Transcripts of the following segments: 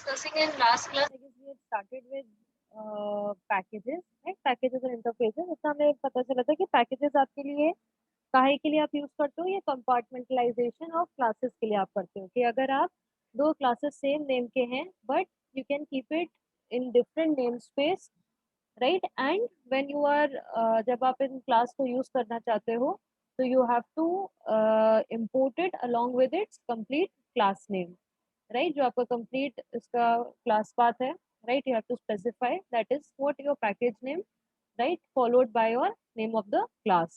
discussing in last class, I guess we had started with packages, right? Packages and interfaces. उसमें हमें पता चला था कि packages आपके लिए काहे के लिए आप यूज करते हो, ये कंपार्टमेंटलाइजेशन ऑफ क्लासेस के लिए आप करते हो कि अगर आप दो क्लासेस सेम नेम के हैं but you can keep it in different name space, right? And when you are जब आप इन क्लास को यूज करना चाहते हो तो you have to import it along with its complete class name, right? जो आपका कंप्लीट इसका क्लास पाथ है, right? You have to specify that is what your package name, right, followed by your name of the class,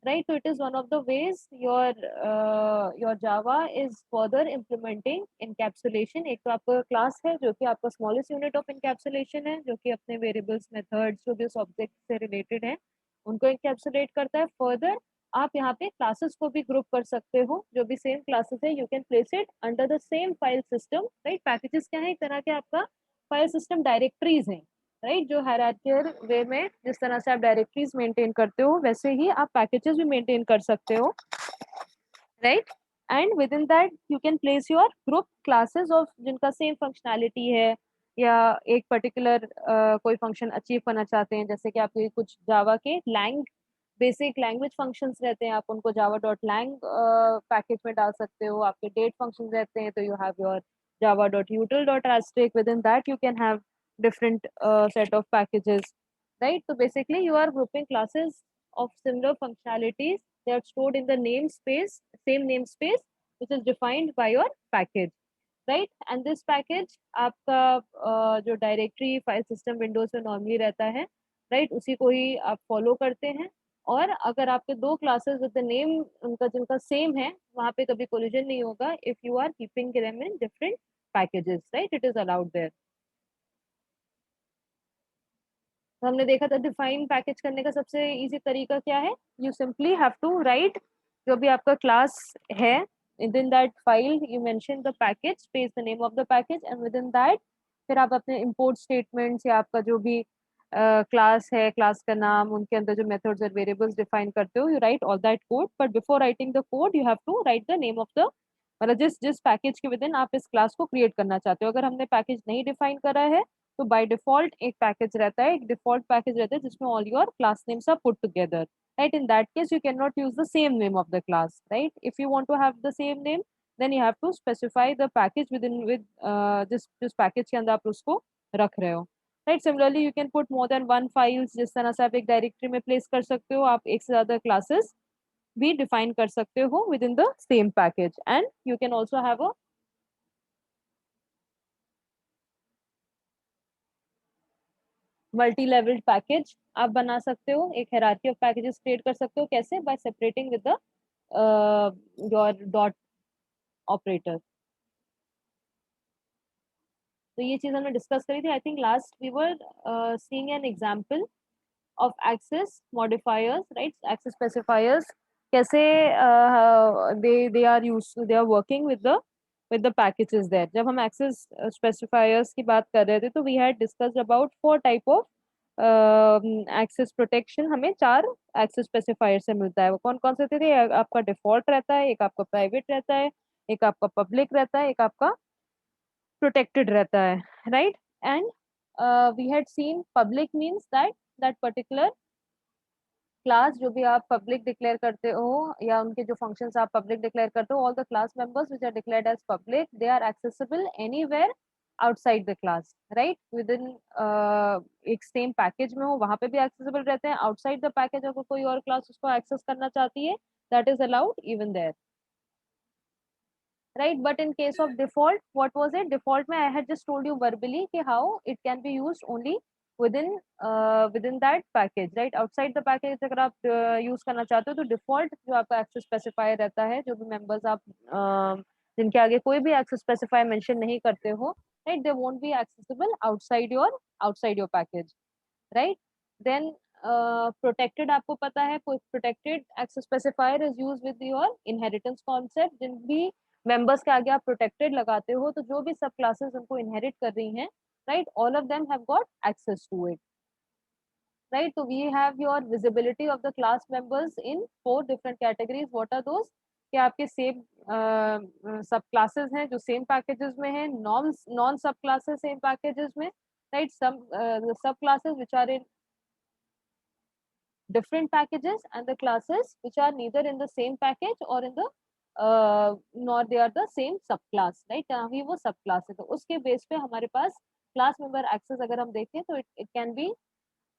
right? So it is one of the ways your Java is further implementing encapsulation. एक तो आपका class है जो कि आपका smallest unit of encapsulation है, जो कि अपने variables, methods जो भी उस object से related है उनको encapsulate करता है. further आप यहाँ पे classes को भी group कर सकते हो, जो भी same classes है you can place it under the same file system, right? packages क्या है, एक तरह के आपका file system directories हैं, राइट? जो हायरार्किकल वे में जिस तरह से आप डायरेक्टरीज मेंटेन करते हो वैसे ही आप पैकेजेस भी मेंटेन कर सकते हो, right? And within that you can place your group classes of जिनका सेम फंक्शनैलिटी है या एक पर्टिकुलर कोई फंक्शन अचीव करना चाहते हैं, जैसे कि आपके कुछ जावा के लैंग बेसिक लैंग्वेज फंक्शंस रहते हैं, आप उनको जावा डॉट लैंग पैकेज में डाल सकते हो. आपके डेट फंक्शंस रहते हैं तो you have your java dot util dot asterisk. within that you can have different set of packages, right? So basically you are grouping classes of similar functionalities. They are stored in the namespace, same namespace, which is defined by your package, right? And this package आपका जो directory file system Windows में normally रहता है, right? उसी को ही आप follow करते हैं. और अगर आपके दो क्लासेस विद द नेम उनका जिनका सेम है वहां पे कभी कोलिजन नहीं होगा if you are keeping them in different packages, right? It is allowed there. तो हमने देखा था डिफाइन पैकेज करने का सबसे इजी तरीका क्या है. You simply have to write जो भी आपका क्लास है, within that file you mention the package, space the name of the package, and within that फिर आप अपने import statements या आपका जो भी क्लास है, क्लास का नाम, उनके अंदर जो मेथड्स और वेरिएबल्स डिफाइन करते हो, you write all that code. But before writing the code you have to write the name of the, मतलब जिस जिस पैकेज के विद इन आप इस क्लास को क्रिएट करना चाहते हो. अगर हमने पैकेज नहीं डिफाइन करा है तो बाय डिफॉल्ट एक पैकेज रहता है, एक डिफॉल्ट पैकेज रहता है जिसमें all your class names are put together, right? In that case you cannot use the same name of the class, right? If you want to have the same name then you have to specify the package within with जिस package के अंदर आप उसको रख रहे हो, right? Similarly you can put more than one files. जिस तरह से आप एक डायरेक्टरी में प्लेस कर सकते हो, आप एक से ज्यादा क्लासेस भी डिफाइन कर सकते हो within the same package. And you can also have a multi levelled package आप बना सकते हो, एक हायरार्की ऑफ पैकेजेस क्रिएट कर सकते हो. कैसे? By separating with the your dot operator. तो ये चीज हमने डिस्कस करी थी. I think last we were seeing an example of access modifiers, right? Access specifiers कैसे they are use, they are working with the packages there. जब हम access specifiers की बात कर रहे थे तो we had discussed about 4 type of access protection. हमें 4 एक्सेस स्पेसिफायर से मिलता है. वो कौन कौन से थे? आपका डिफॉल्ट रहता है, एक आपका प्राइवेट रहता है, एक आपका पब्लिक रहता है, एक आपका प्रोटेक्टेड रहता है, right? And we had seen public means that particular class जो भी आप पब्लिक डिक्लेयर करते हो या उनके जो फंक्शंस आप पब्लिक डिक्लेयर करते हो, all the class members which are declared as public they are accessible anywhere outside the class, right? Within एक सेम पैकेज में हो वहां पे भी एक्सेसिबल रहते हैं. आउटसाइड द पैकेज अगर कोई और क्लास उसको एक्सेस करना चाहती है that is allowed even there, right? But in case of default, what was it? Default mein I had just told you verbally ki how it can be used only within that package, right? Outside the package अगर आप use करना चाहते हो तो default जो आपका access specifier रहता है, जो भी members आप जिनके आगे कोई भी access specifier mention नहीं करते हो, right? They won't be accessible outside your package, right? Then protected आपको पता है, protected access specifier is used with your inheritance concept. जिन भी मेंबर्स के आगे आप प्रोटेक्टेड लगाते हो तो जो भी सब क्लासेस उनको इनहेरिट कर रही हैं, right, all of them have got access to it, right? तो we have your visibility of the class members in 4 different categories. What are those? कि आपके सेम सब क्लासेस हैं जो सेम पैकेजेस में हैं, non non sub classes same packages में, right? Some sub classes which are in different packages and the classes which are neither in the same package or in the nor they are the same subclass, right? भी वो subclass है, तो उसके base पे हमारे पास class member access अगर हम देखें तो it can be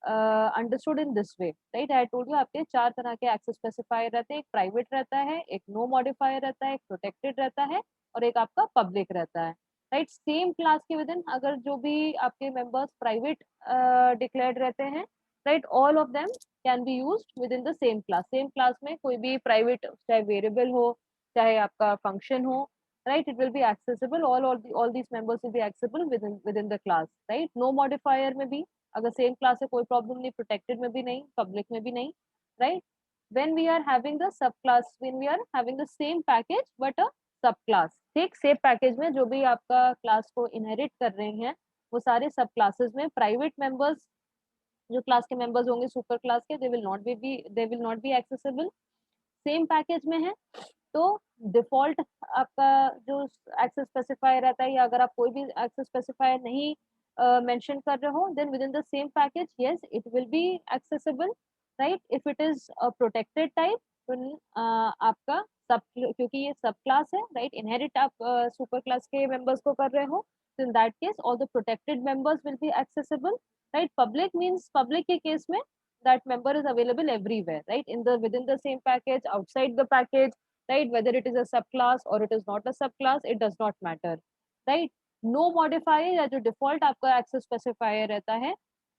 understood in this way, right? I told you आपके चार तरह के एक्सेस स्पेसिफायर रहते हैं, एक प्राइवेट रहता है, एक नो मॉडिफायर रहता है, एक प्रोटेक्टेड रहता है और एक आपका पब्लिक रहता है, राइट? सेम क्लास के विद इन अगर जो भी आपके मेंबर्स प्राइवेट डिक्लेयर्ड रहते हैं, right, all of them can be used with in the same class में कोई भी प्राइवेट चाहे वेरिएबल हो चाहे आपका फंक्शन हो, right, it will be accessible, all these members will be accessible within the class, right? no modifier में भी अगर सेम क्लास है कोई प्रॉब्लम नहीं, प्रोटेक्टेड में भी नहीं, पब्लिक में भी नहीं, right? when we are having the subclass, when we are having the same package but a subclass, ठीक, सेम पैकेज में जो भी आपका क्लास को इनहेरिट कर रहे हैं वो सारे सब क्लासेस में प्राइवेट मेंबर्स जो क्लास के मेंबर्स होंगे सुपर क्लास के, they will not be accessible, same package में है तो डिफॉल्ट आपका जो एक्सेस स्पेसिफायर रहता है या अगर आप कोई भी एक्सेस स्पेसिफायर नहीं मेंशन कर रहे हो then within the same package yes it will be accessible, right? If it is protected type तो आपका सब, क्योंकि ये सब क्लास है, राइट, इनहेरिट आप सुपर क्लास के मेंबर्स को कर रहे हो, तो in that case all the protected members will be accessible, right? Public means public के केस में that member is available everywhere, right, in the within the same package, outside the package, right, whether it is a subclass or it is not a subclass, it does not matter, right? no modifier या जो default आपका access specifier रहता है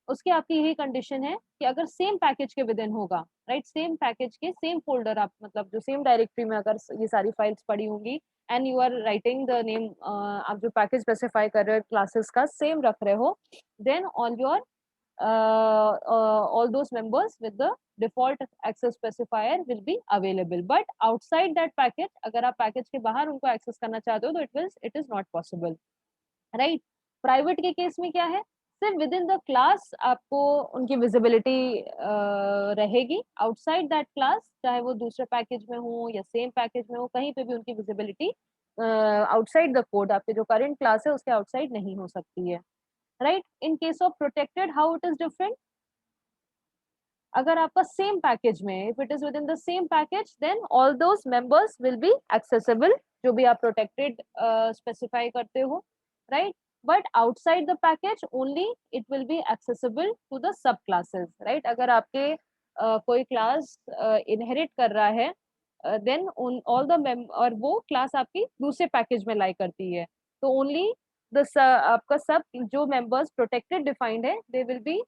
उसकी आपकी यही condition है कि अगर सेम पैकेज के विद इन होगा, राइट, सेम पैकेज के सेम फोल्डर आप मतलब जो सेम डायरेक्टरी में अगर ये सारी फाइल्स पड़ी होंगी and you are writing the name, आप जो पैकेज स्पेसिफाई कर रहे हो क्लासेस का सेम रख रहे हो, then on your all those members with the default access specifier will be available, but outside that package अगर आप पैकेज के बाहर उनको एक्सेस करना चाहते हो तो it is not possible, right? Private के केस में क्या है, सिर्फ विद इन द क्लास आपको उनकी विजिबिलिटी रहेगी, आउटसाइड दैट क्लास चाहे वो दूसरे पैकेज में हो या सेम पैकेज में हो कहीं पे भी उनकी विजिबिलिटी आउटसाइड द कोड आपके जो करंट क्लास है उसके आउटसाइड नहीं हो सकती है, right? In case of protected how it is different, अगर आपका सेम पैकेज में if it is within the same package then all those members will be accessible जो भी आप प्रोटेक्टेड स्पेसिफाई करते हो, right? But outside the package only it will be accessible to the subclasses, right? अगर आपके कोई class inherit कर रहा है देन ऑल द और वो क्लास आपकी दूसरे पैकेज में लाई करती है तो ओनली द आपका सब जो मेंबर्स प्रोटेक्टेड डिफाइंड है they will be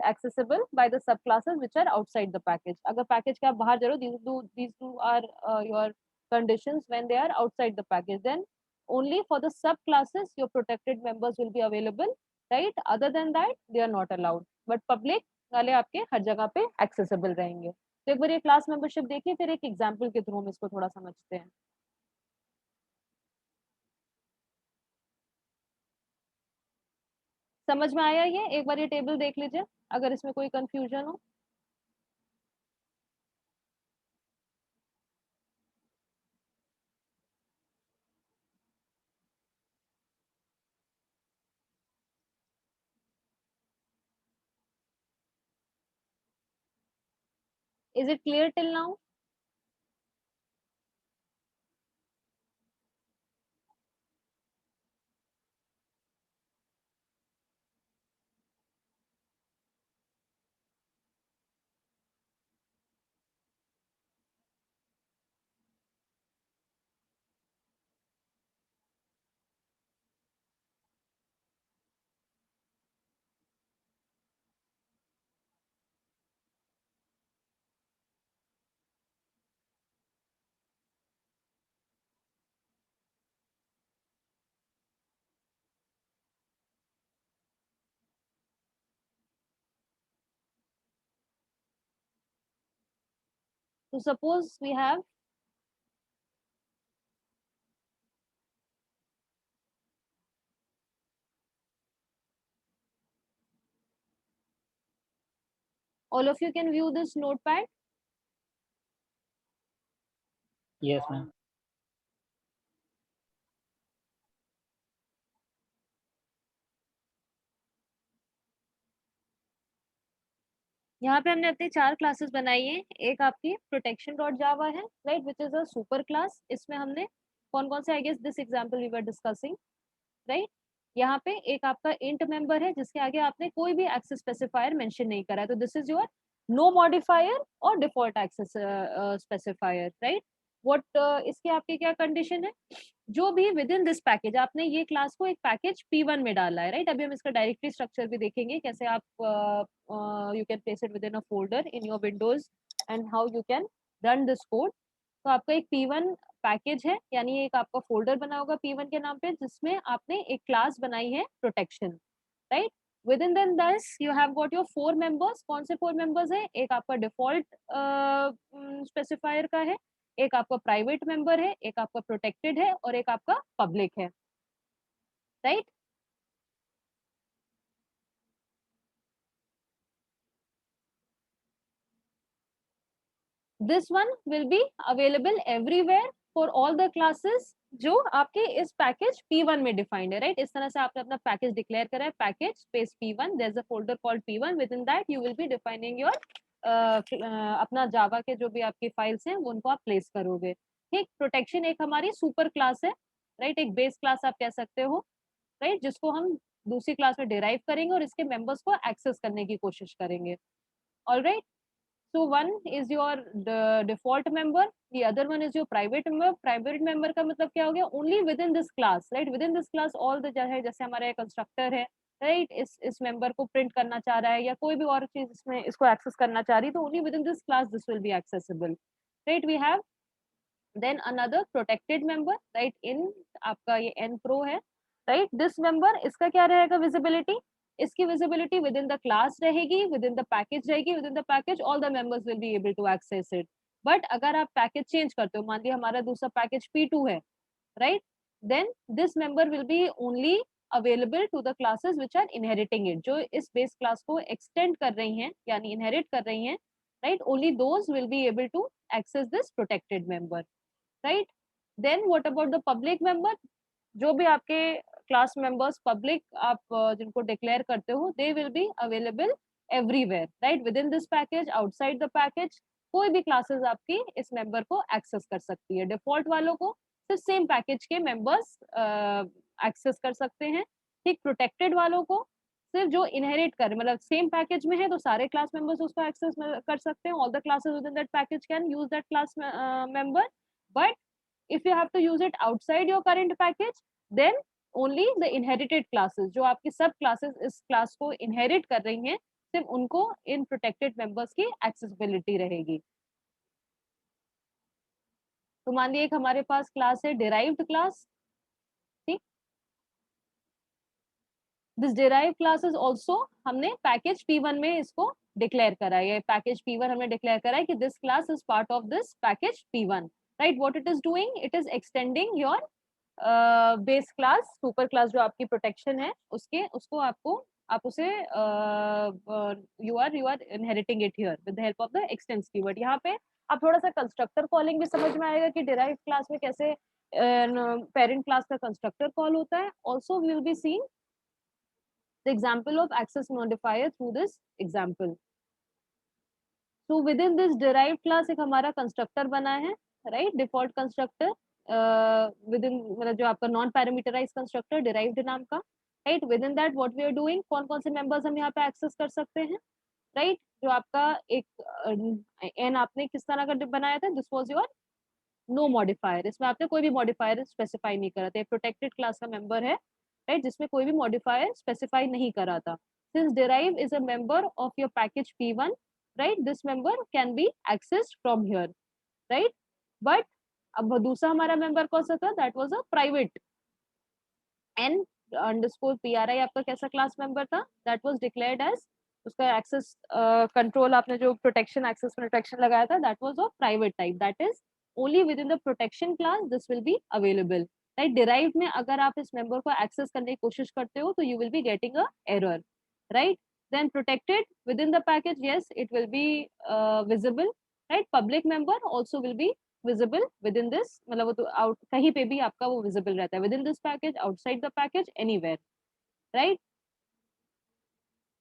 accessible by the subclasses which are outside the package, अगर पैकेज के आप बाहर जा रहे हो these two are your conditions when they are outside the package, then only for the subclasses your protected members will be available, right? other than that they are not allowed, but public वाले आपके हर जगह पे accessible रहेंगे। तो एक बार ये class membership देखिए फिर एक एग्जांपल के थ्रू हम इसको थोड़ा समझते हैं। समझ में आया ये? एक बार ये टेबल देख लीजिए अगर इसमें कोई कंफ्यूजन हो। Is it clear till now? So suppose we have all of you can view this notepad. Yes, ma'am. यहाँ पे हमने अपनी 4 क्लासेस बनाई हैं। एक आपकी प्रोटेक्शन डॉट जावा है, right, which is a superclass. इसमें हमने कौन-कौन से, I guess this example we were discussing, right. यहाँ पे एक आपका इंट मेंबर है जिसके आगे आपने कोई भी एक्सेस स्पेसिफायर मेंशन नहीं करा है, तो this is your no modifier और default access specifier, right. What इसके आपके क्या कंडीशन है, जो भी विद इन दिस पैकेज आपने ये क्लास को एक पैकेज P1 में डाला है, राइट। अभी हम इसका डायरेक्टरी स्ट्रक्चर भी देखेंगे, कैसे आप you can place it with in a folder in your Windows and how you can run this code. तो आपका एक P1 पैकेज है, यानी एक आपका फोल्डर बना होगा P1 के नाम पे, जिसमें आपने एक क्लास बनाई है protection, right. Within then this you have got your 4 members. कौन से 4 मेंबर्स है, एक आपका डिफॉल्ट स्पेसिफायर का है, एक आपका प्राइवेट मेंबर है, एक आपका प्रोटेक्टेड है और एक आपका पब्लिक है, right. This one will be available everywhere for all the classes जो आपके इस पैकेज P1 में डिफाइंड है, राइट। इस तरह से आपने अपना पैकेज डिक्लेयर करा है, package space P1, there is a folder called P1, within that you will be defining your अपना जावा के जो भी आपकी फाइल्स हैं वो उनको आप प्लेस करोगे, ठीक। प्रोटेक्शन एक हमारी सुपर क्लास है, राइट, एक बेस क्लास आप कह सकते हो, राइट, जिसको हम दूसरी क्लास में डिराइव करेंगे और इसके मेंबर्स को एक्सेस करने की कोशिश करेंगे, alright. So one is your default member, the other one is your private member. Private member का मतलब क्या हो गया, only within this class, right, within this class all the है, जैसे हमारा कंस्ट्रक्टर है, राइट, इस मेंबर को प्रिंट करना चाह रहा है या कोई भी और चीज इसमें इसको एक्सेस करना चाह रही है, तो only within this class this will be accessible, right। We have then another protected member, right, in आपका ये n pro है, right। this member इसका क्या रहेगा visibility, इसकी visibility within the class रहेगी, within the package रहेगी, within the package all the members will be able to access it। but अगर आप पैकेज चेंज करते हो, मान लिया हमारा दूसरा पैकेज P2 है, right, then this member will be only available to the classes which are inheriting it, जो इस base class को extend कर रही हैं यानी inherit कर रही हैं, right, only those will be able to access this protected member, right. Then what about the public member, जो भी आपके क्लास मेंबर्स पब्लिक आप जिनको डिक्लेयर करते हो, they will be available everywhere, right, within this package, outside the package, कोई भी classes आपकी इस मेंबर को एक्सेस कर सकती है। डिफॉल्ट वालों को सिर्फ सेम पैकेज के मेंबर्स एक्सेस कर सकते हैं, ठीक। प्रोटेक्टेड वालों को सिर्फ जो इनहेरिट कर, मतलब सेम पैकेज में है तो सारे क्लास मेंबर्स उसको एक्सेस कर सकते हैं, all the classes within that package can use that class member. but if you have to use it outside your current package, then only the inherited classes, जो आपकी सब classes इस class को inherit कर रही हैं, सिर्फ उनको इन प्रोटेक्टेड मेंबर्स की एक्सेसिबिलिटी रहेगी। तो मान लीजिए एक हमारे पास क्लास है डिराइव्ड क्लास, ठीक। This derived class is also हमने पैकेज P1 में इसको डिक्लेयर करा है, पैकेज P1 हमने डिक्लेयर करा है कि this class is part of this package P1, right. What it is doing, it is extending your base class, superclass जो आपकी प्रोटेक्शन है उसके, उसको आपको आप उसे you are inheriting it here with the help of the extends keyword. यहाँ पे आप थोड़ा सा कंस्ट्रक्टर कॉलिंग भी समझ में आएगा कि डिराइव्ड क्लास में कैसे पेरेंट क्लास का कंस्ट्रक्टर कॉल होता है। Also we will be seeing the example of access modifier through this example। तो within this derived class एक हमारा कंस्ट्रक्टर बना है, right, default constructor within, मतलब जो आपका नॉन पैरामीटराइज कंस्ट्रक्टर डिराइव्ड नाम का, right. Within that what we are doing, कौन कौन से मेंबर्स हम यहाँ पे एक्सेस कर सकते हैं, राइट। जो आपका एक एन आपने किस तरह का बनाया था, this was your no modifier, इसमें आपने कोई भी मॉडिफायर स्पेसिफाई नहीं करा था, प्रोटेक्टेड क्लास का मेंबर है, राइट, जिसमें कोई भी मॉडिफायर स्पेसिफाई नहीं करा था। Since derive is a member of your package P1, right, this member can be accessed from here, right। but अब दूसरा हमारा मेंबर कौन सा था, that was a private n underscore pri आपका कैसा क्लास मेंबर था, that was declared as, उसका एक्सेस कंट्रोल आपने जो प्रोटेक्शन एक्सेस प्रोटेक्शन लगाया था, that was of private type, that is only within the protection class this will be available, right। derived में अगर आप इस मेंबर को एक्सेस करने की कोशिश करते हो तो you will be getting a error, right। then protected within the package, yes, it will be visible, right। public member also will be visible with in this, मतलब वो तो आउट कहीं पे भी आपका वो विजिबल रहता है, within this package, outside the package, anywhere, right.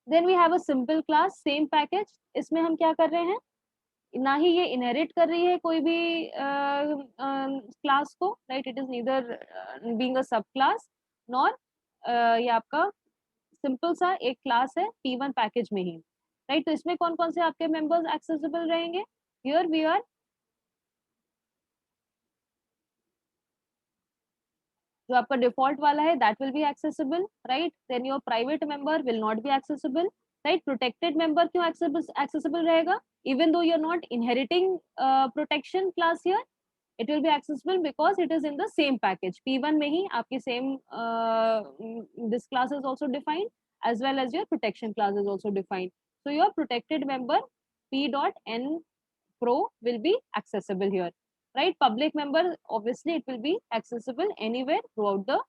Then we have a simple class, same package. इसमें हम क्या कर रहे हैं, ना ही ये इनहेरिट कर रही है कोई भी क्लास को, right, it is neither being a सब क्लास नॉर, ये आपका सिंपल सा एक क्लास है P1 पैकेज में ही, राइट। तो इसमें कौन कौन से आपके मेंबर्स एक्सेसिबल रहेंगे, हियर वी आर, जो आपका डिफॉल्ट वाला है that will be accessible, right. Then your private member will not be accessible, right. Protected member क्यों एक्सेसिबल रहेगा, even though you are not inheriting protection class here, it will be accessible because it is in the same package P1 में ही आपकी same this class is also defined as well as your protection class is also defined, so your protected member P dot N pro will be accessible here, right. Public member obviously it will be accessible anywhere throughout the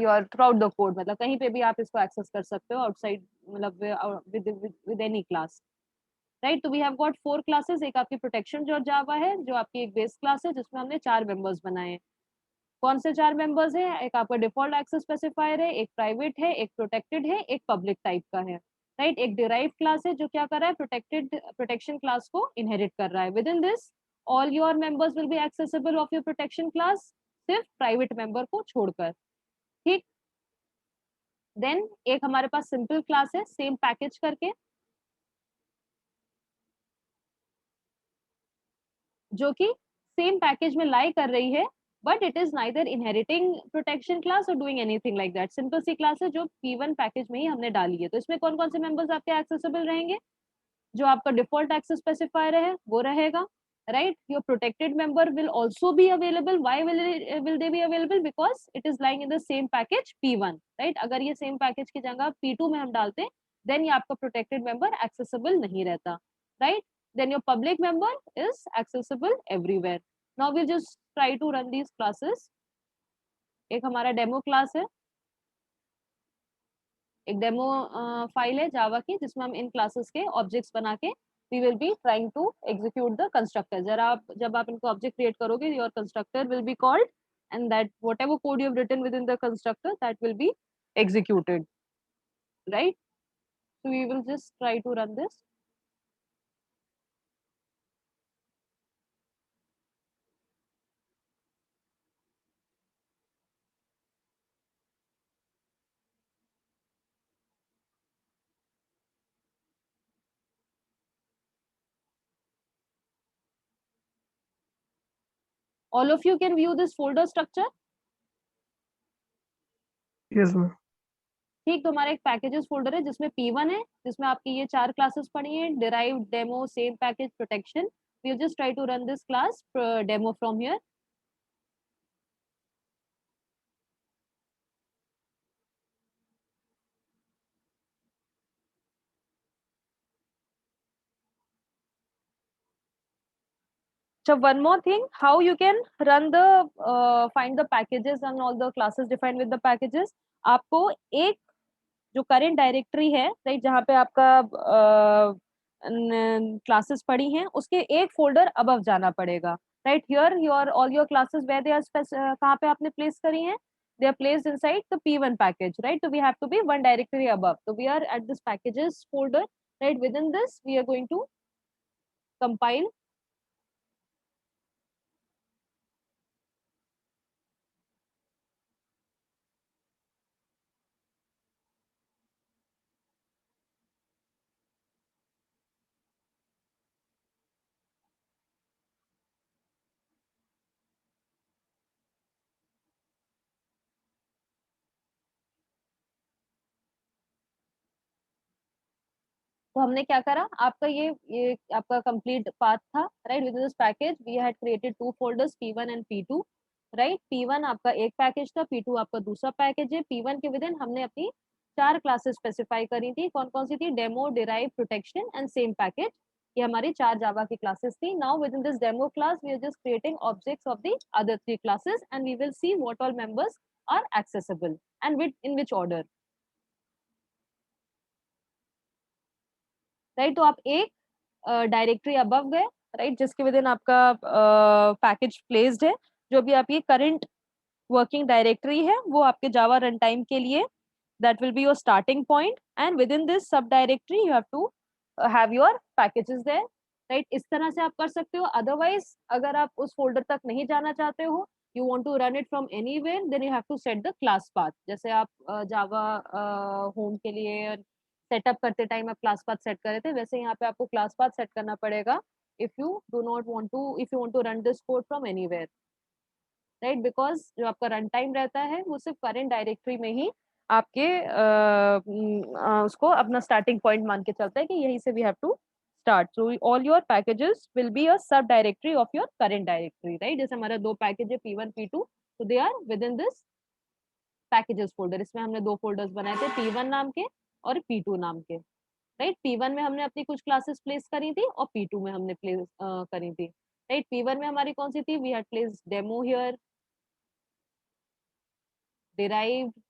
your throughout the code, मतलब कहीं पे भी आप इसको access कर सकते हो outside, मतलब with any class, राइट। तो वी हैव गॉट 4 क्लासेस, एक आपकी प्रोटेक्शन जो जावा है, जो आपकी एक बेस क्लास है जिसमें हमने 4 मेंबर्स बनाए हैं। कौन से 4 मेंबर्स हैं, एक आपका डिफॉल्ट एक्सेस स्पेसिफायर है, एक प्राइवेट है, एक प्रोटेक्टेड है, एक पब्लिक टाइप का है, राइट। एक डिराइव क्लास है जो क्या कर रहा है, प्रोटेक्शन क्लास को इनहेरिट कर रहा है। Within this all your members will be accessible of your protection class, सिर्फ प्राइवेट मेंबर को छोड़कर, ठीक। देन एक हमारे पास सिंपल क्लास है सेम पैकेज करके, जो कि सेम पैकेज में लाई कर रही है, but it is neither inheriting protection class और doing anything like that. Simple सी क्लास है जो P1 पैकेज में ही हमने डाली है। तो इसमें कौन कौन से मेंबर्स आपके एक्सेसिबल रहेंगे, जो आपका डिफॉल्ट एक्सेस स्पेसिफायर है वो रहेगा, right. Your protected member will also be available, why will they be available, because it is lying in the same package P1, right. अगर ये सेम पैकेज की जगह P2 में हम डालते, देन ये आपका प्रोटेक्टेड मेंबर एक्सेसिबल नहीं रहता, right. then your public member is accessible everywhere. Now we'll just try to run these classes. एक हमारा डेमो क्लास है, एक डेमो फाइल है जावा की, जिसमें हम इन क्लासेस के ऑब्जेक्ट्स बना के we will be trying to execute the constructor. जब आप इनको ऑब्जेक्ट क्रिएट करोगे, your constructor will be called and that whatever code you have written within the constructor that will be executed, right. So we will just try to run this. All of you can view this folder structure. Yes ma'am. ठीक, तो हमारा एक packages folder है जिसमें P1 है, जिसमें आपकी ये 4 क्लासेस पड़ी हैं, derive, demo, same package, protection. We will just try to run this class demo from here. So one more thing, how you can run the find the packages and all the classes defined with the packages। आपको एक जो current directory है, right, जहाँ पे आपका classes पड़ी हैं, उसके एक फोल्डर अबव जाना पड़ेगा, right. Here your all your classes where they are, कहाँ पे आपने प्लेस करी हैं, they are placed inside the P1 package, right? So we have to be one directory above. So we are at this packages folder, right? Within this we are going to compile। तो हमने क्या करा, आपका ये आपका complete path था, right. With this package we had created 2 folders P1 and P2, right. P1 आपका एक पैकेज था, P2 आपका दूसरा पैकेज है। P1 के विद इन हमने अपनी 4 क्लासेस स्पेसिफाई करी थी, कौन कौन सी थी, demo, derive, protection and same package. ये हमारी 4 जावा की क्लासेस थी। Now within this demo class we are just creating objects of the other 3 classes and we will see what all members are accessible and within which order, right. तो आप एक directory above गए, right, जिसके within आपका package placed है, जो भी आपकी करंट वर्किंग डायरेक्टरी है वो आपके जावा रन टाइम के लिए that will be your starting point, and within this sub directory you have to have your packages there, right? इस तरह से आप कर सकते हो। अदरवाइज अगर आप उस फोल्डर तक नहीं जाना चाहते हो, you want to run it from anywhere, then you have to set the class path। जैसे आप जावा होम के लिए सेटअप करते टाइम आप क्लास पाथ सेट कर रहे थे, वैसे यहाँ पे आपको क्लास पाथ सेट करना पड़ेगा if you want to run this code from anywhere, right? Because जो आपका रन टाइम रहता है वो सिर्फ करेंट डायरेक्टरी में ही आपके उसको अपना स्टार्टिंग पॉइंट मान के चलता है कि यहीं से we have to start. So all your packages will be a subdirectory of your current directory, right? जैसे हमारा दो पैकेज है P1 P2, तो they are within this packages folder. इसमें हमने दो फोल्डर्स बनाए थे, P1 नाम के और P2 नाम के, राइट? P1 में हमने अपनी कुछ क्लासेस प्लेस करी थी और P2 में हमने प्लेस करी थी, राइट? P1 में हमारी कौन सी थी? We had place demo here, derived,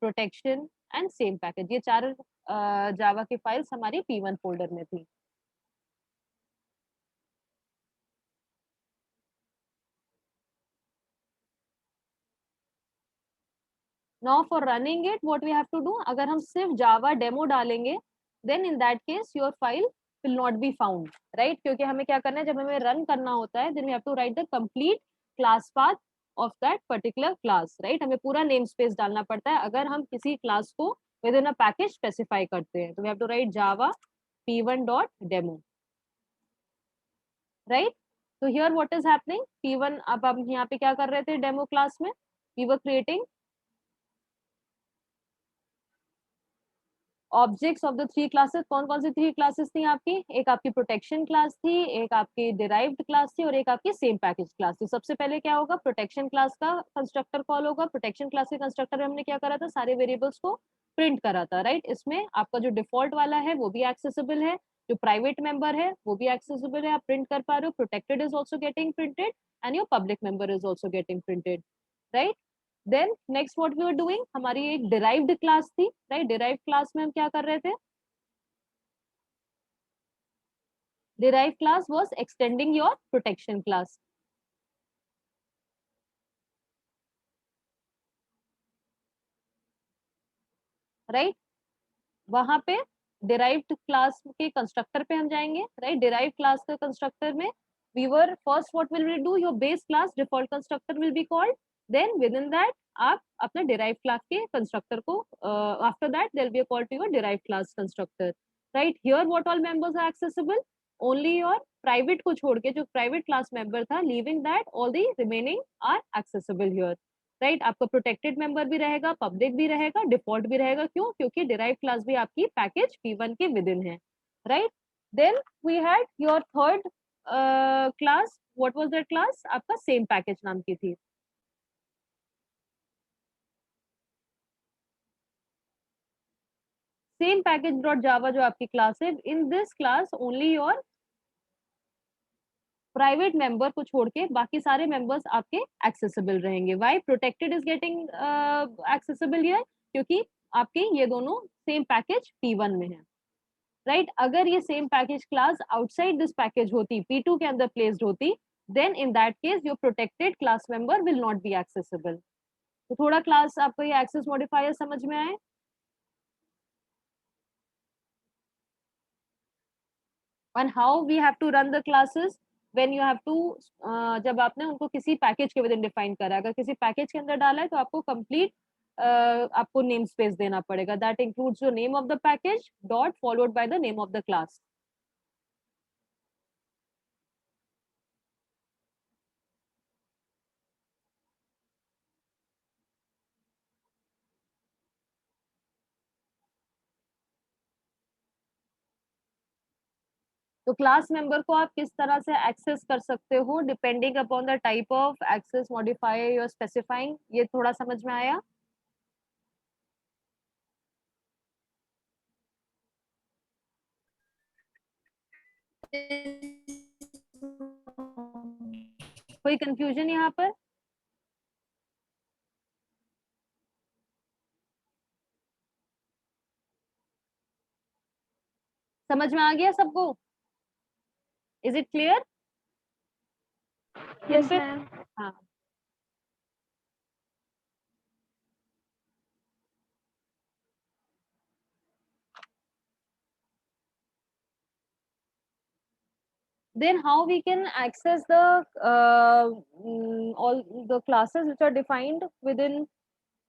protection and same package. ये चार जावा की फाइल्स हमारी P1 फोल्डर में थी। Now for running it what we have to do, अगर हम सिर्फ जावा डेमो डालेंगे then in that case your file will not be found, right? क्योंकि हमें क्या करना है, जब हमें रन करना होता है then we have to write the complete class path of that particular class, right? हमें पूरा नेम स्पेस डालना पड़ता है अगर हम किसी क्लास को within a package specify करते हैं, तो we have to write Java p1 dot demo, right? तो here what is happening, P1 अब हम यहाँ पे क्या कर रहे थे डेमो क्लास में, we were creating objects of the three classes. कौन कौन सी थ्री क्लासेस थी आपकी? एक आपकी प्रोटेक्शन क्लास थी, एक आपकी डिराइव्ड क्लास थी और एक आपकी सेम पैकेज क्लास थी। सबसे पहले क्या होगा, प्रोटेक्शन क्लास का कंस्ट्रक्टर कॉल होगा। प्रोटेक्शन क्लास के कंस्ट्रक्टर में हमने क्या करा था, सारे वेरिएबल्स को प्रिंट करा था, राइट? इसमें आपका जो डिफॉल्ट वाला है वो भी एक्सेसिबल है, जो प्राइवेट मेंबर है वो भी एक्सेसिबल है, आप प्रिंट कर पा रहे हो। Protected is also getting printed and your public member is also getting printed, right? Then next what we are doing, हमारी एक डिराइव्ड क्लास थी, राइट? डिराइव्ड क्लास में हम क्या कर रहे थे, derived class was extending your protection class, right? वहां पे डिराइव्ड क्लास के कंस्ट्रक्टर पे हम जाएंगे, राइट? डिराइव्ड क्लास के कंस्ट्रक्टर में we were first what will we do, your base class default constructor will be called, then within that आप अपने डिराइव क्लास के कंस्ट्रक्टर को after that there be a call to your derive class constructor, right? Here what all members are accessible, only your private को छोड़ के जो private class member था, leaving that all the remaining are accessible here, right? आपका protected member भी रहेगा, public भी रहेगा, डिफॉल्ट भी रहेगा। क्यों? क्योंकि डिराइव क्लास भी आपकी पैकेज P1 के विद इन है, right? Then we had your third class, what was that class? आपका सेम पैकेज नाम की थी, सेम पैकेज डॉट जावा जो आपकी क्लास है। In this class only your private member को छोड़ के बाकी सारे मेंबर्स आपके एक्सेसिबल रहेंगे। Why protected is getting accessible here? क्योंकि आपके ये दोनों सेम पैकेज P1 में है, राइट? अगर ये same package class outside this package होती, P2 के अंदर प्लेस्ड होती, then in that case your protected class member will not be accessible. तो थोड़ा क्लास आपको ये एक्सेस मॉडिफायर समझ में आए? And how we have to run the classes when you have to, जब आपने उनको किसी पैकेज के विद इन डिफाइन करा, अगर किसी पैकेज के अंदर डाला है तो आपको कंप्लीट आपको नेम स्पेस देना पड़ेगा, that includes your name of the package dot followed by the name of the class. तो क्लास मेंबर को आप किस तरह से एक्सेस कर सकते हो depending upon the type of access modifier you are specifying, ये थोड़ा समझ में आया? कोई कंफ्यूजन यहाँ पर? समझ में आ गया सबको? Is it clear? Yes, ma'am. हाँ, then how we can access the all the classes which are defined within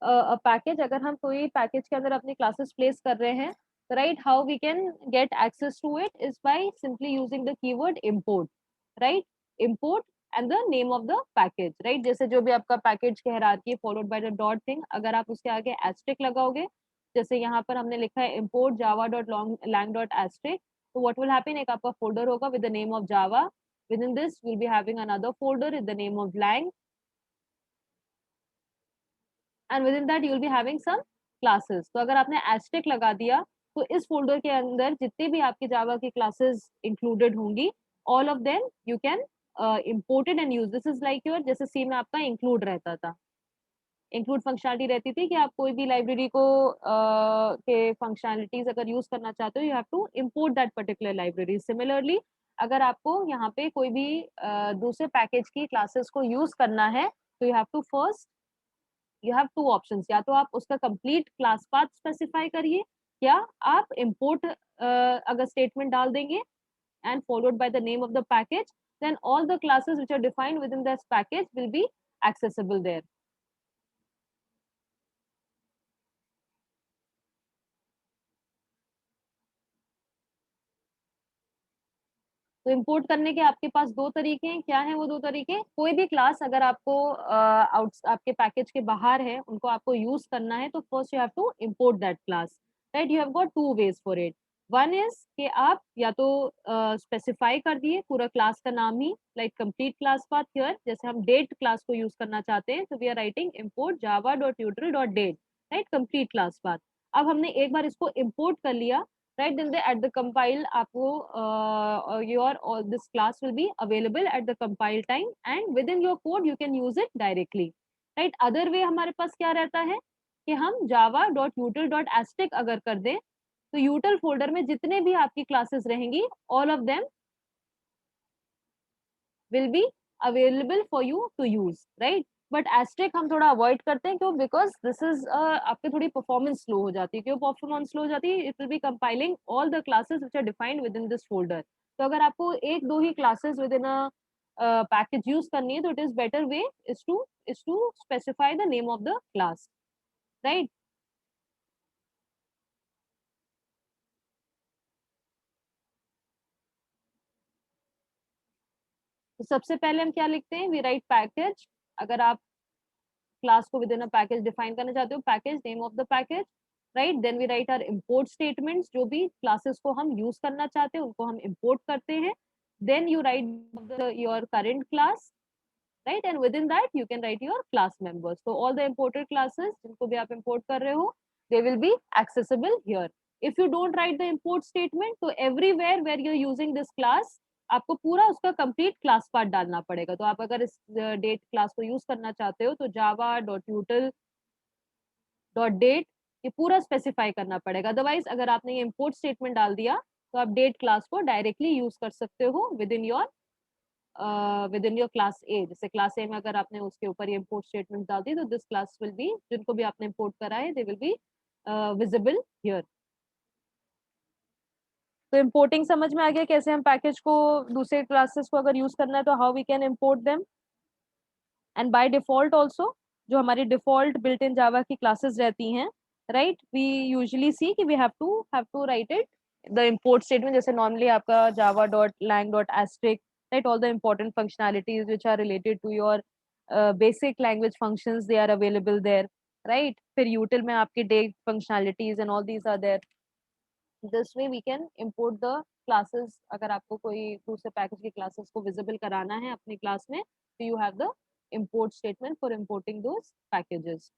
a package? अगर हम कोई पैकेज के अंदर अपनी क्लासेस प्लेस कर रहे हैं, right, how we can get access to it is by simply using the keyword import, right? Import and the name of the package, right? जैसे जो भी आपका पैकेज की hierarchy followed by the dot thing, अगर आप उसके आगे asterisk लगाओगे, जैसे यहाँ पर हमने लिखा है import java.lang.asterisk, तो what will happen, एक आपका folder होगा with the name of java. Within this we'll be having another folder with the name of lang, and within that you will be having some classes. तो अगर आपने asterisk लगा दिया, तो इस फोल्डर के अंदर जितने भी आपके जावा की क्लासेस इंक्लूडेड होंगी, all of them you can imported and use. This is like your, जैसे सी में आपका इंक्लूड रहता था, इंक्लूड फंक्शनलिटी रहती थी कि आप कोई भी लाइब्रेरी को के फंक्शनलिटीज अगर यूज करना चाहते हो, you have to import that particular library. Similarly अगर आपको यहाँ पे कोई भी दूसरे पैकेज की क्लासेस को यूज करना है, तो you have to first, you have two options, या तो आप उसका कंप्लीट क्लास पाथ स्पेसिफाई करिए, या आप इंपोर्ट अगर स्टेटमेंट डाल देंगे and followed by the name of the package, then all the classes which are defined within this package will be accessible there. तो इंपोर्ट करने के आपके पास दो तरीके हैं. क्या है वो दो तरीके? कोई भी क्लास अगर आपको आउट आपके पैकेज के बाहर है, उनको आपको यूज करना है, तो first you have to import that class, right? You have got two ways for it. One is कि आप या तो स्पेसिफाई कर दिए पूरा क्लास का नाम ही, like complete class path here. जैसे हम डेट क्लास को यूज करना चाहते हैं, तो we are writing import java.util.date, right? Complete class path. अब हमने एक बार इसको इंपोर्ट कर लिया, right? Then they, at the compile आपको your all this class will be available at the compile time, and within your code you can use it directly, right? other way हमारे पास क्या रहता है कि हम java.util.asterisk अगर कर दें, तो util फोल्डर में जितने भी आपकी क्लासेस रहेंगी, all of them will be available for you to use, right? But asterisk हम थोड़ा अवॉइड करते हैं, क्यों? बिकॉज दिस इज आपकी थोड़ी परफॉर्मेंस स्लो हो जाती है. क्यों परफॉर्मेंस स्लो हो जाती है? It will be compiling all the classes which are defined within this folder. तो अगर आपको एक दो ही classes within a package use करनी है, तो it is better way is to specify the name of the class, right? तो सबसे पहले हम क्या लिखते हैं? We write package. अगर आप क्लास को within a package define करना चाहते हो, package, name of the package, right? Then we write our import statements, जो भी क्लासेस को हम यूज करना चाहते हैं उनको हम इंपोर्ट करते हैं. Then you write your current class, right? And within that you can write your class members. So all the imported classes जिनको भी आप import कर रहे हो, they will be accessible here. If you don't write the import statement, तो everywhere where you're using this class, आपको पूरा उसका complete class part डालना पड़ेगा. तो आप अगर इस date class को use करना चाहते हो, तो java.util.date ये पूरा स्पेसिफाई करना पड़ेगा. अदरवाइज अगर आपने ये import statement डाल दिया, तो आप date class को डायरेक्टली यूज कर सकते हो विद इन योर क्लास ए. जैसे क्लास ए में अगर आपने उसके ऊपर ये इम्पोर्ट स्टेटमेंट डाल दी, तो दिस क्लास विल बी, जिनको भी आपने इम्पोर्ट करा है, they will be visible here. तो इम्पोर्टिंग समझ में आ गया कैसे हम पैकेज को दूसरे क्लासेस को अगर यूज करना है, तो how we can import them. And by default also जो हमारी डिफॉल्ट बिल्ट इन जावा की क्लासेस रहती हैं, राइट, वी यूजुअली सी कि we have to write it the import statement. जैसे नॉर्मली आपका java.lang.asterisk, right? All the important functionalities which are related to your basic language functions, they are available there, right? फिर util में आपके date functionalities and all these are there. This way we can import the classes. अगर आपको कोई दूसरे package की classes को visible कराना है अपनी क्लास में, तो you have the import statement for importing those packages.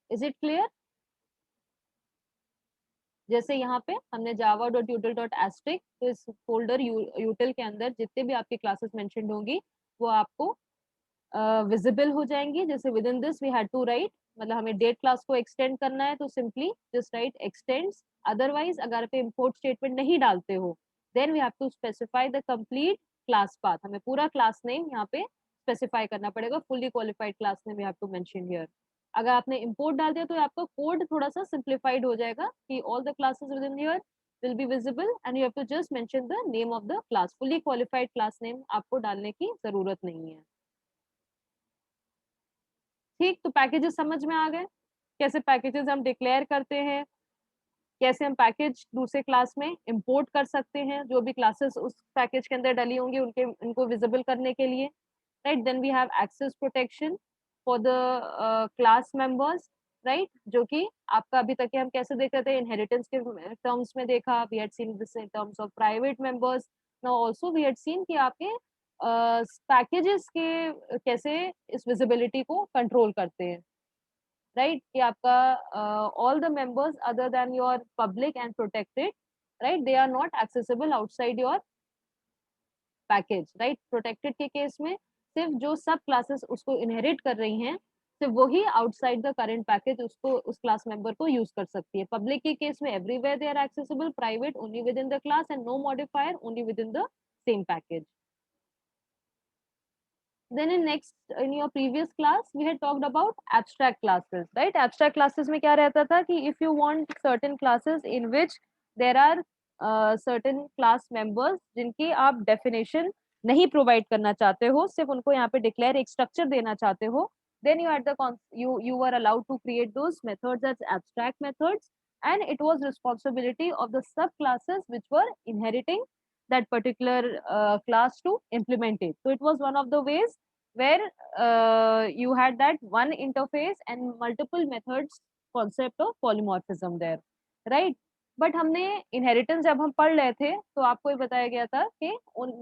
Is it clear? जैसे यहाँ पे हमने java.util.asterisk, तो इस फोल्डर util के अंदर जितने भी आपकी क्लासेस मेंशन्ड होंगी, वो आपको विजिबल हो जाएंगी। जैसे within this we had to write, मतलब हमें डेट क्लास को एक्सटेंड करना है तो simply just write extends. Otherwise अगर आप इम्पोर्ट स्टेटमेंट नहीं डालते हो then we have to specify the complete class path, हमें पूरा क्लास नेम यहाँ पे स्पेसिफाई करना पड़ेगा, fully qualified class name we have to mention here. अगर आपने इम्पोर्ट डाल दिया तो आपका कोड थोड़ा सा सिंप्लीफाइड हो जाएगा कि all the classes with in here will be visible and you have to just mention the name of the class, fully qualified class name आपको डालने की जरूरत नहीं है। ठीक, तो पैकेजेस समझ में आ गए, कैसे पैकेजेस हम डिक्लेयर करते हैं, कैसे हम पैकेज दूसरे क्लास में इंपोर्ट कर सकते हैं, जो भी क्लासेस उस पैकेज के अंदर डली होंगी उनके उनको विजिबल करने के लिए, right. Then we have access protection for the class members, right, जो कि आपका अभी तक हम कैसे देख रहे थे, इनहेरिटेंस के टर्म्स में देखा, we had seen this in terms of private members. Now also we had seen कि आपके पैकेजेस के कैसे इस विजिबिलिटी को कंट्रोल करते हैं, राइट, कि आपका all the members other than your public and protected, right, they are not accessible outside your package, right. Protected के केस में सिर्फ जो सब क्लासेस उसको इनहेरिट कर रही हैं सिर्फ वही आउटसाइड द करंट पैकेज उसको उस क्लास मेंबर को यूज कर सकती है। पब्लिक के केस में everywhere they are accessible, private only within the class and no modifier only within the same package. Then in your previous class we had talked about abstract classes, right? Abstract classes में क्या रहता था कि if you want certain classes in which there are certain class members जिनकी आप definition नहीं provide करना चाहते हो, सिर्फ उनको यहाँ पे declare एक structure देना चाहते हो, then you had you were allowed to create those methods as abstract methods, and it was responsibility of the subclasses which were inheriting that particular class to implement it. So it was one of the ways where you had that one interface and multiple methods concept of polymorphism there, right? But हमने inheritance जब हम पढ़ रहे थे तो आपको ये बताया गया था कि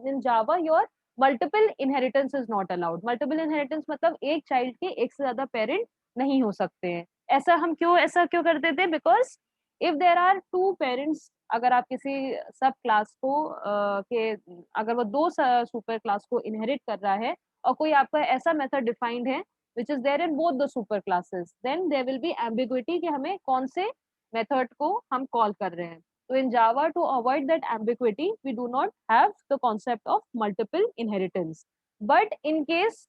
in Java your multiple inheritance is not allowed. Multiple inheritance मतलब एक चाइल्ड के एक से ज्यादा पेरेंट नहीं हो सकते हैं। ऐसा क्यों करते थे? Because if there are two parents, अगर आप किसी सब क्लास को के अगर वो दो सुपर क्लास को इनहेरिट कर रहा है और कोई आपका ऐसा मेथड डिफाइंड है which is there in both the super classes, then there will be ambiguity कि हमें कौन से मेथड को हम कॉल कर रहे हैं। तो in Java to avoid that ambiguity we do not have the concept of multiple inheritance, but in case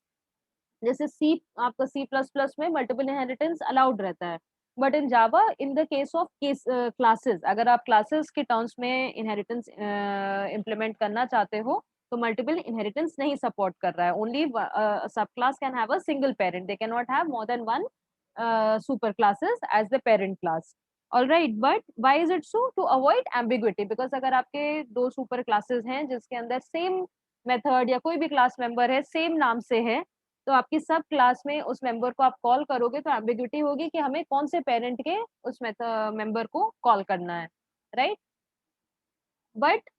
जैसे सी आपका सी प्लस प्लस में मल्टीपल इनहेरिटेंस अलाउड रहता है, but in Java in the case of case classes, अगर आप classes के terms में inheritance implement करना चाहते हो तो मल्टीपल इनहेरिटेंस नहीं सपोर्ट कर रहा है। Only subclass can have a single parent, they can not have more than one super classes as the parent class. All right, but why is it so? To avoid ambiguity, because अगर आपके दो super classes हैं जिसके अंदर same method या कोई भी class member है सेम नाम से है, तो आपकी सब क्लास में उस मेंबर को आप कॉल करोगे तो एम्बिग्यूटी होगी कि हमें कौन से पेरेंट के उस मेंबर को कॉल करना है, राइट। बट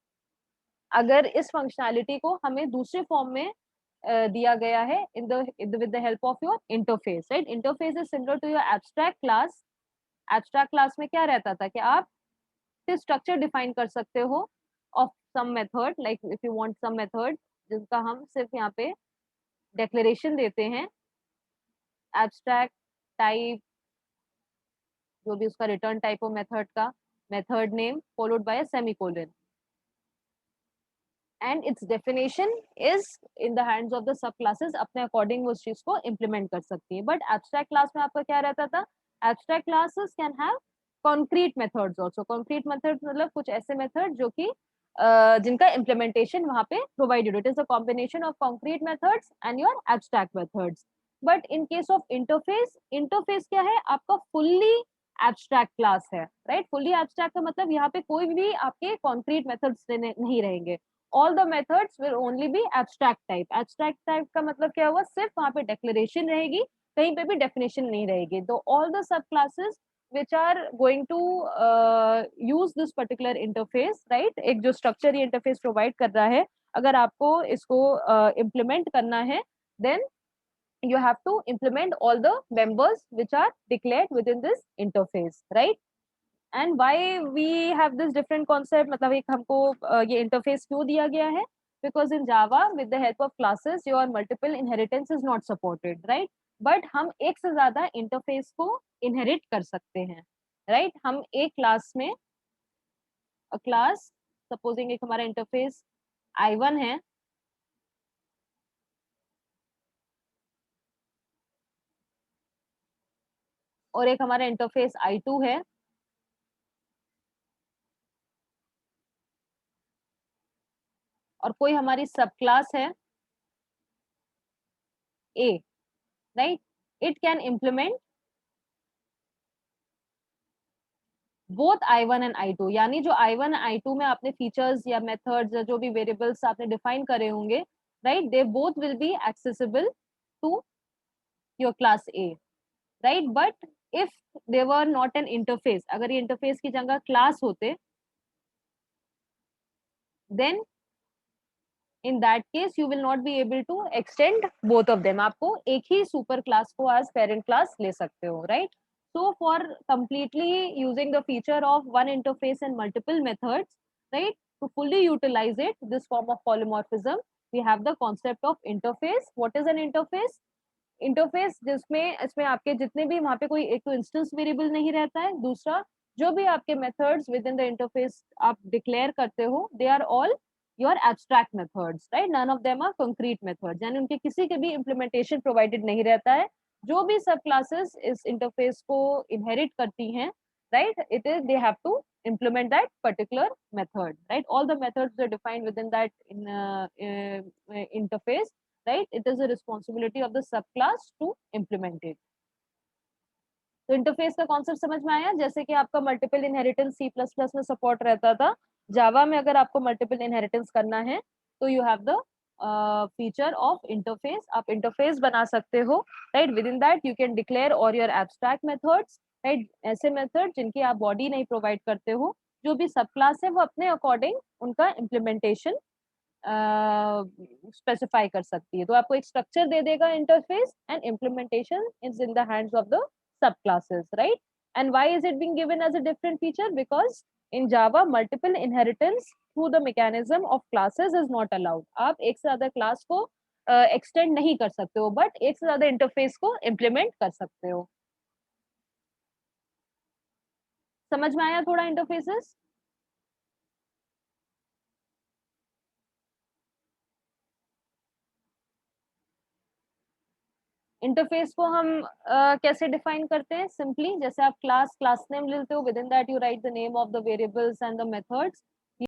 अगर इस फंक्शनैलिटी को हमें दूसरे फॉर्म में दिया गया है with the help of your interface, right. Interface is similar to your abstract class. Abstract class में क्या रहता था कि आप स्ट्रक्चर डिफाइन कर सकते हो of some method, like if you want some method जिसका हम सिर्फ यहाँ पे डेक्लेरेशन देते हैं, एब्स्ट्रैक्ट टाइप, जो भी उसका रिटर्न टाइप हो मेथड का, method name followed by a semicolon, and it's definition is in the hands of the sub classes, अपने अकॉर्डिंग उस चीज को इम्प्लीमेंट कर सकती है। बट एब्स्ट्रैक्ट क्लास में आपका क्या रहता था? Abstract classes can have concrete methods also. Concrete methods मतलब कुछ ऐसे मेथड जो कि जिनका इम्प्लीमेंटेशन वहां पे provided, it is a combination of concrete methods and your abstract methods. But in case of interface, interface क्या है? आपका फुल्ली एब्स्ट्रैक्ट क्लास है, राइट। फुल्ली एब्स्ट्रैक्ट का मतलब यहाँ पे कोई भी आपके कॉन्क्रीट मेथड्स नहीं रहेंगे, all the methods will only be abstract type। abstract type का मतलब क्या हुआ? सिर्फ वहां पे declaration रहेगी, कहीं पे भी definition नहीं रहेगी। तो all the sub classes which are going to use this particular interface, right, एक जो structure ये interface provide कर रहा है, अगर आपको इसको implement करना है then you have to implement all the members which are declared within this interface, right। And why we have this different concept, मतलब एक हमको ये इंटरफेस क्यों दिया गया है? because in Java with the help of classes your multiple inheritance is not supported, right? But हम एक से ज्यादा इंटरफेस को इनहेरिट कर सकते हैं, राइट? हम एक क्लास में क्लास सपोजिंग एक हमारा इंटरफेस I1 है और एक हमारा इंटरफेस I2 है, और कोई हमारी सब क्लास है A, right? It can implement both I1 and I2, यानी जो I1 I2 में आपने फीचर्स या मेथड्स या जो भी वेरिएबल्स आपने डिफाइन करे होंगे, right, they both will be accessible to your class A, right? But if they were not an interface, अगर ये इंटरफेस की जगह क्लास होते, then in that case you will not be able to extend both of them. आपको एक ही super class को as parent class ले सकते हो, right? So for completely using the feature of one interface and multiple methods, right, to fully utilize it, this form of polymorphism, we have the concept of interface. What is an interface? Interface जिसमें इसमें आपके जितने भी वहां पे कोई एक तो इंस्टेंस वेरिएबल नहीं रहता है, दूसरा जो भी आपके methods within the interface आप डिक्लेयर करते हो, they are all your abstract methods, right? None of them are concrete methods, यानी उनके किसी के भी इम्प्लीमेंटेशन प्रोवाइडेड नहीं रहता है। जो भी सब क्लासेस इस इंटरफेस को इनहेरिट करती हैं, right, it is they have to implement that particular method, right? All the methods are defined within that interface, right? It is a responsibility of the subclass to implement it. तो interface का concept समझ में आया? जैसे कि आपका multiple inheritance C++ में support रहता था, जावा में अगर आपको मल्टीपल इनहेरिटेंस करना है तो you have the feature of interface. आप इंटरफेस बना सकते हो, right? Within that you can declare और योर एब्स्ट्रैक्ट मेथड्स, राइट? ऐसे मेथड जिनकी आप बॉडी नहीं प्रोवाइड करते हो, जो भी सब क्लास है वो अपने अकॉर्डिंग उनका इम्प्लीमेंटेशन स्पेसिफाई कर सकती है। तो आपको एक स्ट्रक्चर दे देगा interface, and implementation is in the hands of the subclasses, right? And why is it being given as a different feature? Because in Java multiple inheritance through the mechanism of classes is not allowed. आप एक से ज्यादा class को extend नहीं कर सकते हो, but एक से ज्यादा इंटरफेस को इम्प्लीमेंट कर सकते हो। समझ में आया थोड़ा इंटरफेसेस? इंटरफेस को हम कैसे डिफाइन करते हैं? सिंपली जैसे आप क्लास नेम लेते हो, with in that you right the name of the variables and the methods,